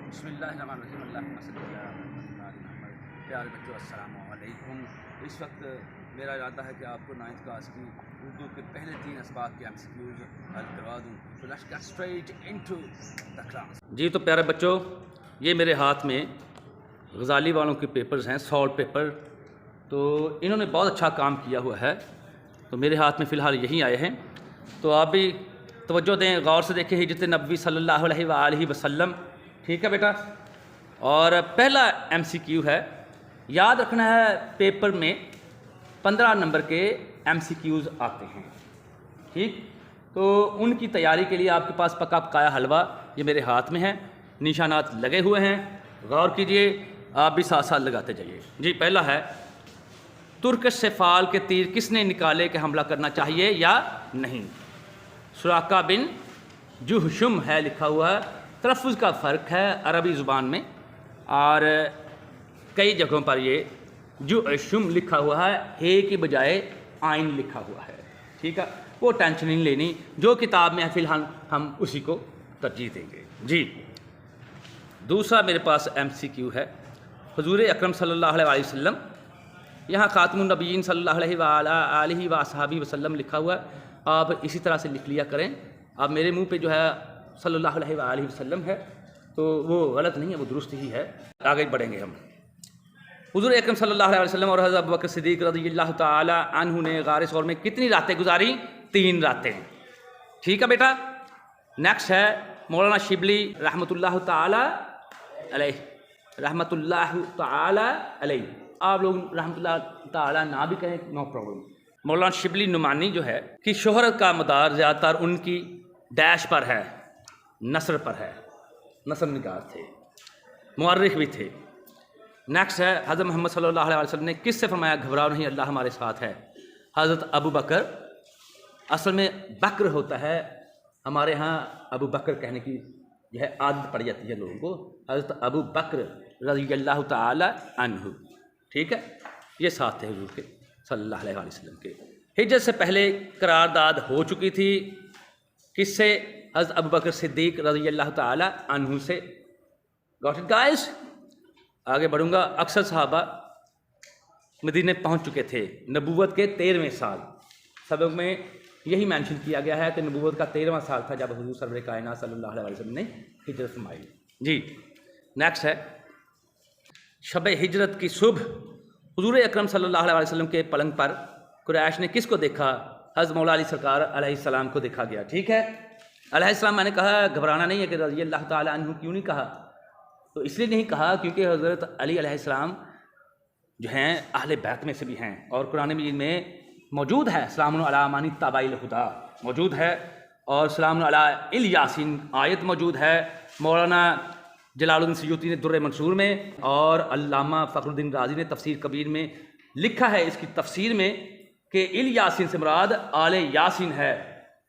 بسم اللہ الرحمن الرحیم اللہم صلی علی محمد۔ پیارے بچوں السلام علیکم۔ اس وقت میرا ارادہ ہے کہ آپ کو 9th کلاس کی اردو کے پہلے 3 اسباق کے MCQs حل کروا دوں۔ So let's get straight into the class۔ جی تو پیارے بچوں، یہ میرے ہاتھ میں غزالی والوں کے پیپرز ہیں، سالٹ پیپر۔ تو انہوں نے بہت اچھا کام کیا ہوا ہے، تو میرے ہاتھ میں فی الحال یہی آئے ہیں، تو آپ بھی توجہ دیں، غور سے دیکھیں۔ ہجرت نبوی صلی اللہ علیہ وآلہ وسلم، ٹھیک ہے بیٹا۔ اور پہلا MCQ ہے، یاد رکھنا ہے پیپر میں 15 نمبر کے MCQs آتے ہیں، ٹھیک۔ تو ان کی تیاری کے لیے آپ کے پاس پکا پکایا حلوہ یہ میرے ہاتھ میں ہے، نشانات لگے ہوئے ہیں، غور کیجئے، آپ بھی ساتھ ساتھ لگاتے جائیے۔ جی پہلا ہے، ترکش سے فال کے تیر کس نے نکالے کہ حملہ کرنا چاہیے یا نہیں؟ سراقہ بن جہشم ہے لکھا ہوا ہے، تلفظ کا فرق ہے عربی زبان میں، اور کئی جگہوں پر یہ جہشم لکھا ہوا ہے، ہے کی بجائے آئین لکھا ہوا ہے، ٹھیک ہے۔ وہ ٹینشن نہیں لینی، جو کتاب میں ہے فی الحال ہم اسی کو ترجیح دیں گے۔ جی دوسرا میرے پاس MCQ ہے، حضور اکرم صلی اللہ علیہ وسلم، یہاں خاتم النبیین صلی اللہ علیہ وآلہ وصحبہ وسلم لکھا ہوا ہے، آپ اسی طرح سے لکھ لیا کریں۔ اب میرے منہ پہ جو ہے صلی اللہ علیہ وآلہ وسلم ہے، تو وہ غلط نہیں ہے، وہ درست ہی ہے۔ آگے بڑھیں گے ہم۔ حضور اکرم صلی اللہ علیہ وسلم اور حضرت ابوبکر صدیق رضی اللہ تعالی عنہ نے غار ثور میں کتنی راتیں گزاری؟ 3 راتیں، ٹھیک ہے بیٹا۔ نیکسٹ ہے مولانا شبلی رحمۃ اللہ تعالی علیہ، رحمۃ اللہ تعالی علیہ، آپ لوگ رحمۃ اللہ تعالی نہ بھی کہیں نو پرابلم۔ مولانا شبلی نعمانی جو ہے کہ شہرت کا مدار زیادہ تر ان کی ڈیش پر ہے، نثر پر ہے، نثر نگار تھے، مورخ بھی تھے۔ نیکسٹ ہے، حضرت محمد صلی اللہ علیہ وسلم نے کس سے فرمایا گھبراؤ نہیں اللہ ہمارے ساتھ ہے؟ حضرت ابو بکر، اصل میں بکر ہوتا ہے، ہمارے ہاں ابو بکر کہنے کی جو ہے عادت پڑ جاتی ہے لوگوں کو، حضرت ابو بکر رضی اللہ تعالی عنہ، ٹھیک ہے۔ یہ ساتھ تھے حضور کے صلی اللہ علیہ وسلم کے۔ ہجرت سے پہلے قرارداد ہو چکی تھی، کس سے؟ حضرت ابو بکر صدیق رضی اللہ تعالی عنہ سے۔ Got it guys? آگے بڑھوں گا۔ اکثر صحابہ مدینے پہنچ چکے تھے نبوت کے 13ویں سال، سبق میں یہی مینشن کیا گیا ہے کہ نبوت کا 13واں سال تھا جب حضور سرور کائنات صلی اللہ علیہ وسلم نے ہجرت فرمائی۔ جی نیکسٹ ہے، شب ہجرت کی صبح حضور اکرم صلی اللہ علیہ وسلم کے پلنگ پر قریش نے کس کو دیکھا؟ حضرت مولا علی سرکار علیہ السلام کو دیکھا گیا، ٹھیک ہے۔ علیہ السلام، میں نے کہا گھبرانا نہیں ہے کہ رضی اللہ تعالی عنہ کیوں نہیں کہا؟ تو اس لیے نہیں کہا کیونکہ حضرت علی علیہ السلام جو ہیں اہل بیت میں سے بھی ہیں، اور قرآن مجید میں موجود ہے سلام علی من اتبع الہدی موجود ہے، اور سلام علی الیاسین آیت موجود ہے، مولانا جلال الدین سیوطی نے در منصور میں، اور علامہ فخر الدین رازی نے تفسیر کبیر میں لکھا ہے اس کی تفسیر میں کہ الیاسین سے مراد آل یاسین ہے،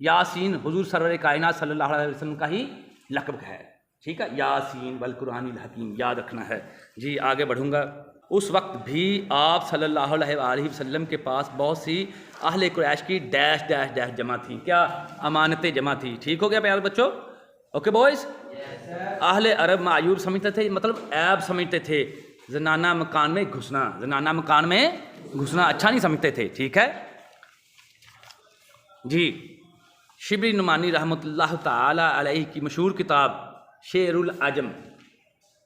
یاسین حضور سرور کائنات صلی اللہ علیہ وسلم کا ہی لقب ہے، ٹھیک ہے۔ یاسین والقرآن الحکیم یاد رکھنا ہے۔ جی آگے بڑھوں گا۔ اس وقت بھی آپ صلی اللہ علیہ وآلہ وسلم کے پاس بہت سی اہل قریش کی ڈیش ڈیش ڈیش جمع تھیں، کیا؟ امانتیں جمع تھیں، ٹھیک ہو گیا پیارے بچوں؟ Okay boys? اہل عرب معیوب سمجھتے تھے، مطلب عیب سمجھتے تھے، زنانہ مکان میں گھسنا، زنانہ مکان میں گھسنا اچھا نہیں سمجھتے تھے، ٹھیک ہے۔ جی شبلی نعمانی رحمۃ اللہ تعالی علیہ کی مشہور کتاب شعر العجم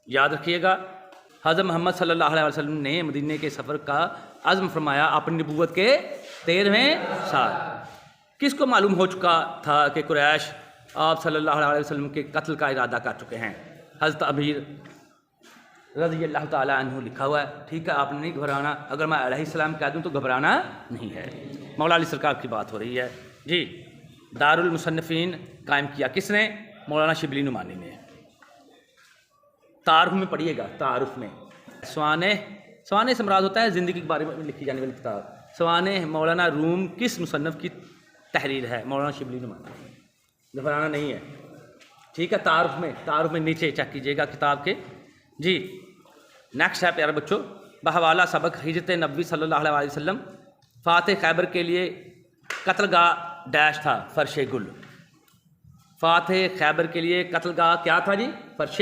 یاد رکھیے گا۔ حضرت محمد صلی اللہ علیہ وسلم نے مدینے کے سفر کا عزم فرمایا اپنی نبوت کے 13ویں سال۔ کس کو معلوم ہو چکا تھا کہ قریش آپ صلی اللہ علیہ وسلم کے قتل کا ارادہ کر چکے ہیں؟ حضرت ابیر رضی اللہ تعالی عنہ لکھا ہوا ہے، ٹھیک ہے۔ آپ نے نہیں گھبرانا، اگر میں علیہ السلام کہہ دوں تو گھبرانا نہیں ہے، مولا علی سرکار کی بات ہو رہی ہے۔ جی دار المصنفین قائم کیا کس نے؟ مولانا شبلی نعمانی نے۔ تعارف میں پڑھیے گا، تعارف میں سوانح سے مراد ہوتا ہے زندگی کے بارے میں لکھی جانے والی کتاب۔ سوانح مولانا روم کس مصنف کی تحریر ہے؟ مولانا شبلی نعمانی، گھبرانا نہیں ہے، ٹھیک ہے۔ تعارف میں نیچے چیک کیجیے گا کتاب کے۔ جی نیکسٹ ہے پیارے بچوں، بحوالہ سبق ہجرت نبوی صلی اللہ علیہ وسلم، فاتح خیبر کے لیے قتل گاہ ڈیش تھا، فرش گل۔ فاتح خیبر کے لیے قتل گاہ کیا تھا جی؟ فرش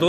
2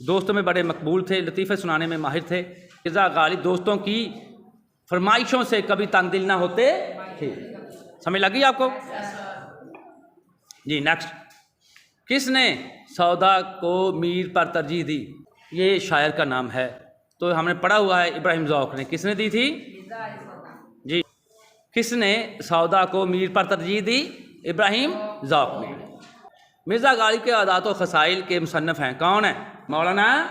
دوستوں میں بڑے مقبول تھے، لطیفے سنانے میں ماہر تھے۔ مرزا غالب دوستوں کی فرمائشوں سے کبھی تنگ دل نہ ہوتے تھے۔ سمجھ لگی آپ کو؟ جی نیکسٹ، کس نے سودا کو میر پر ترجیح دی؟ یہ شاعر کا نام ہے، تو ہم نے پڑھا ہوا ہے ابراہیم ذوق نے۔ کس نے دی تھی؟ جی، کس نے سودا کو میر پر ترجیح دی؟ ابراہیم ذوق نے۔ مرزا غالب کے عادات و خصائل کے مصنف ہیں، کون ہیں؟ مولانا،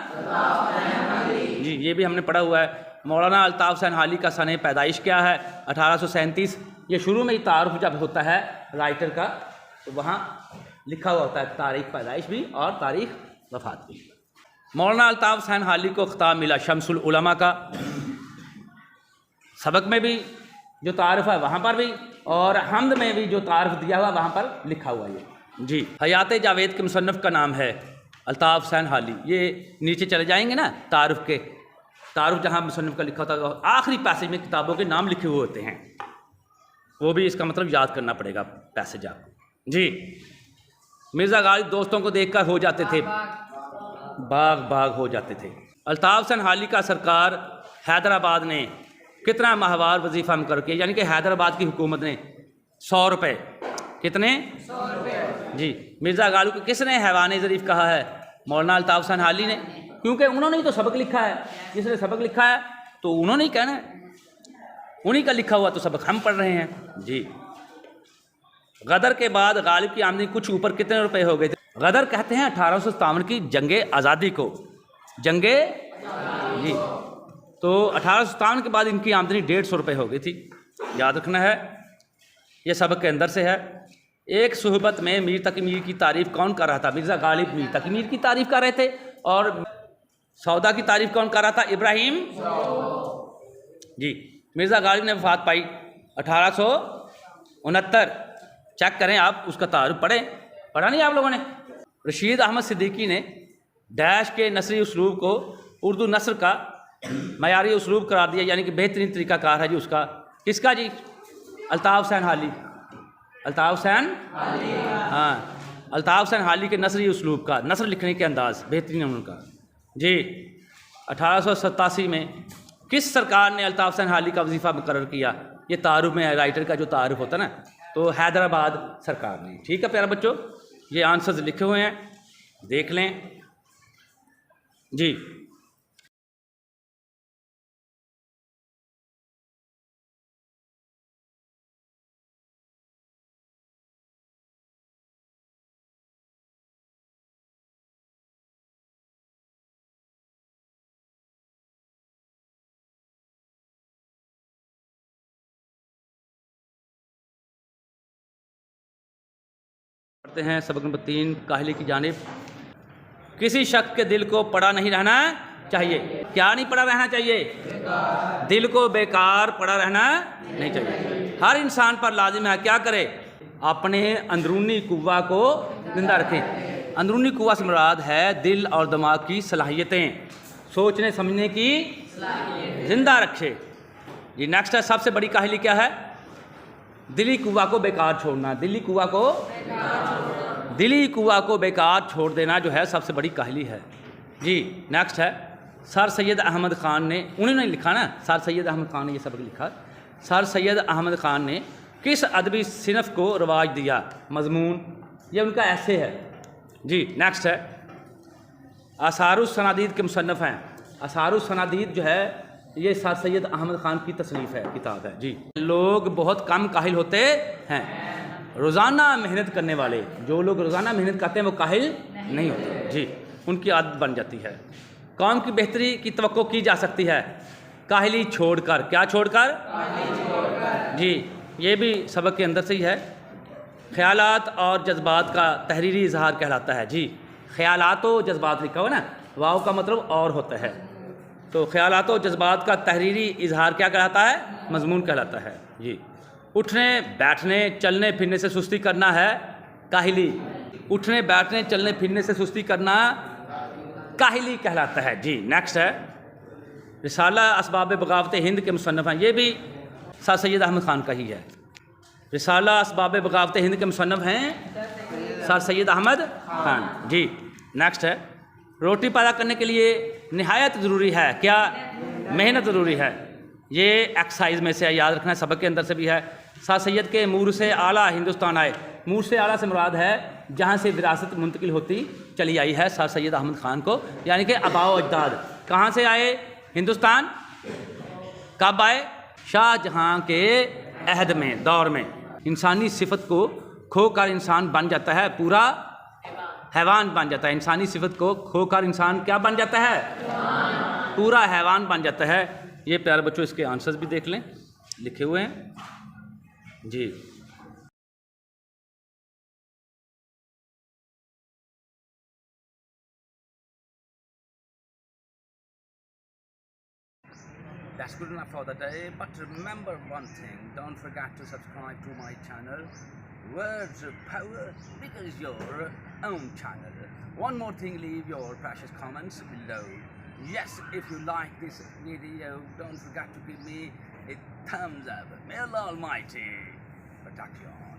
جی یہ بھی ہم نے پڑھا ہوا ہے۔ مولانا الطاف حسین حالی کا سنِ پیدائش کیا ہے؟ 1837۔ یہ شروع میں ہی تعارف جب ہوتا ہے رائٹر کا تو وہاں لکھا ہوا ہوتا ہے تاریخ پیدائش بھی اور تاریخ وفات بھی۔ مولانا الطاف حسین حالی کو خطاب ملا شمس العلماء کا، سبق میں بھی جو تعارف ہے وہاں پر بھی، اور حمد میں بھی جو تعارف دیا ہوا وہاں پر لکھا ہوا ہے۔ جی، حیات جاوید کے مصنف کا نام ہے الطاف حسین حالی۔ یہ نیچے چلے جائیں گے نا تعارف کے، تعارف جہاں مصنف کا لکھا ہوتا ہے آخری پیسج میں کتابوں کے نام لکھے ہوئے ہوتے ہیں، وہ بھی اس کا مطلب یاد کرنا پڑے گا پیسج آپ۔ جی، مرزا غالب دوستوں کو دیکھ کر ہو جاتے تھے باغ باغ ہو جاتے تھے۔ الطاف حسین حالی کا سرکار حیدرآباد نے کتنا ماہوار وظیفہ مقرر کیا؟ یعنی کہ حیدرآباد کی حکومت نے 100 روپے، کتنے؟ 100 روپے۔ جی، مرزا غالب کو کس نے حیوان ظریف کہا ہے؟ مولانا الطاف حسین حالی نے، کیونکہ انہوں نے ہی تو سبق لکھا ہے، جس نے سبق لکھا ہے تو انہوں نے ہی کہنا ہے، انہی کا لکھا ہوا تو سبق ہم پڑھ رہے ہیں۔ جی، غدر کے بعد غالب کی آمدنی کچھ اوپر کتنے روپے ہو گئے تھے؟ غدر کہتے ہیں 1857 کی جنگ آزادی کو، جنگ، جی تو 1857 کے بعد ان کی آمدنی 150 روپے ہو گئی تھی، یاد رکھنا ہے، یہ سبق کے اندر سے ہے۔ ایک صحبت میں میر تقی میر کی تعریف کون کر رہا تھا؟ مرزا غالب میر تقی میر کی تعریف کر رہے تھے، اور سودا کی تعریف کون کر رہا تھا؟ ابراہیم۔ جی، مرزا غالب نے وفات پائی 1869۔ چیک کریں آپ، اس کا تعارف پڑھیں، پڑھا نہیں آپ لوگوں نے؟ رشید احمد صدیقی نے ڈیش کے نثری اسلوب کو اردو نثر کا معیاری اسلوب قرار دیا، یعنی کہ بہترین طریقہ کار ہے جی اس کا، کس کا جی؟ الطاف حسین حالی، الطاف حسین، ہاں الطاف حسین حالی کے نثری اسلوب کا، نثر لکھنے کے انداز بہترین ان کا۔ جی، 1887 میں کس سرکار نے الطاف حسین حالی کا وظیفہ مقرر کیا؟ یہ تعارف میں ہے، رائٹر کا جو تعارف ہوتا ہے نا، تو حیدرآباد سرکار نے۔ ٹھیک ہے پیارا بچوں، یہ آنسرز لکھے ہوئے ہیں، دیکھ لیں۔ جی، پڑھتے ہیں سبق نمبر 3 کاہلی کی جانب۔ کسی شخص کے دل کو پڑا نہیں رہنا چاہیے۔ کیا نہیں پڑا رہنا چاہیے؟ دل کو بیکار پڑا رہنا نہیں چاہیے۔ ہر انسان پر لازم ہے کیا کرے؟ اپنے اندرونی قوہ کو زندہ رکھیں۔ اندرونی قوہ سے مراد ہے دل اور دماغ کی صلاحیتیں، سوچنے سمجھنے کی زندہ رکھے۔ جی نیکسٹ ہے، سب سے بڑی کاہلی کیا ہے؟ دلی قوہ کو بیکار چھوڑنا، دلی قوہ کو بیکار چھوڑ دینا جو ہے سب سے بڑی کاہلی ہے۔ جی نیکسٹ ہے، سر سید احمد خان نے، انہوں نے لکھا نا، سر سید احمد خان نے یہ سبق لکھا، سر سید احمد خان نے کس ادبی صنف کو رواج دیا؟ مضمون، یہ ان کا ایسے ہے۔ جی نیکسٹ ہے، آثار السنادید کے مصنف ہیں۔ آثار السنادید جو ہے یہ سر سید احمد خان کی تصنیف ہے، کتاب ہے۔ جی، لوگ بہت کم کاہل ہوتے ہیں، روزانہ محنت کرنے والے، جو لوگ روزانہ محنت کرتے ہیں وہ کاہل نہیں ہوتے۔ جی، ان کی عادت بن جاتی ہے۔ قوم کی بہتری کی توقع کی جا سکتی ہے کاہلی چھوڑ کر، کیا چھوڑ کر؟ جی، یہ بھی سبق کے اندر سے ہی ہے۔ خیالات اور جذبات کا تحریری اظہار کہلاتا ہے۔ جی، خیالات و جذبات لکھا ہوا نا، واو کا مطلب اور ہوتا ہے، تو خیالات و جذبات کا تحریری اظہار کیا کہلاتا ہے؟ مضمون کہلاتا ہے۔ جی، اٹھنے بیٹھنے چلنے پھرنے سے سستی کرنا ہے کاہلی، اٹھنے بیٹھنے چلنے پھرنے سے سستی کرنا کاہلی کہلاتا ہے۔ جی نیکسٹ ہے، رسالہ اسباب بغاوت ہند کے مصنف ہیں، یہ بھی سر سید احمد خان کا ہی ہے۔ رسالہ اسباب بغاوت ہند کے مصنف ہیں سر سید احمد خان۔ جی نیکسٹ ہے، روٹی پیدا کرنے کے لیے نہایت ضروری ہے کیا؟ محنت ضروری ہے. یہ ایکسرسائز میں سے ہے، یاد رکھنا ہے، سبق کے اندر سے بھی ہے. سر سید کے مور سے اعلیٰ ہندوستان آئے. مور سے اعلیٰ سے مراد ہے جہاں سے وراثت منتقل ہوتی چلی آئی ہے سر سید احمد خان کو، یعنی کہ آباء و اجداد. کہاں سے آئے؟ ہندوستان. کب آئے؟ شاہ جہاں کے عہد میں، دور میں. انسانی صفت کو کھو کر انسان بن جاتا ہے پورا حیوان بن جاتا ہے. انسانی صفت کو کھو کر انسان کیا بن جاتا ہے؟ پورا حیوان بن جاتا ہے. یہ پیارے بچوں اس کے آنسرز بھی دیکھ لیں، لکھے ہوئے ہیں جی. That's good enough for the day, but remember one thing, don't forget to subscribe to my channel. Words of Power, because your own channel. One more thing, leave your precious comments below. Yes, if you like this video, don't forget to give me a thumbs up. May Allah Almighty protect you all.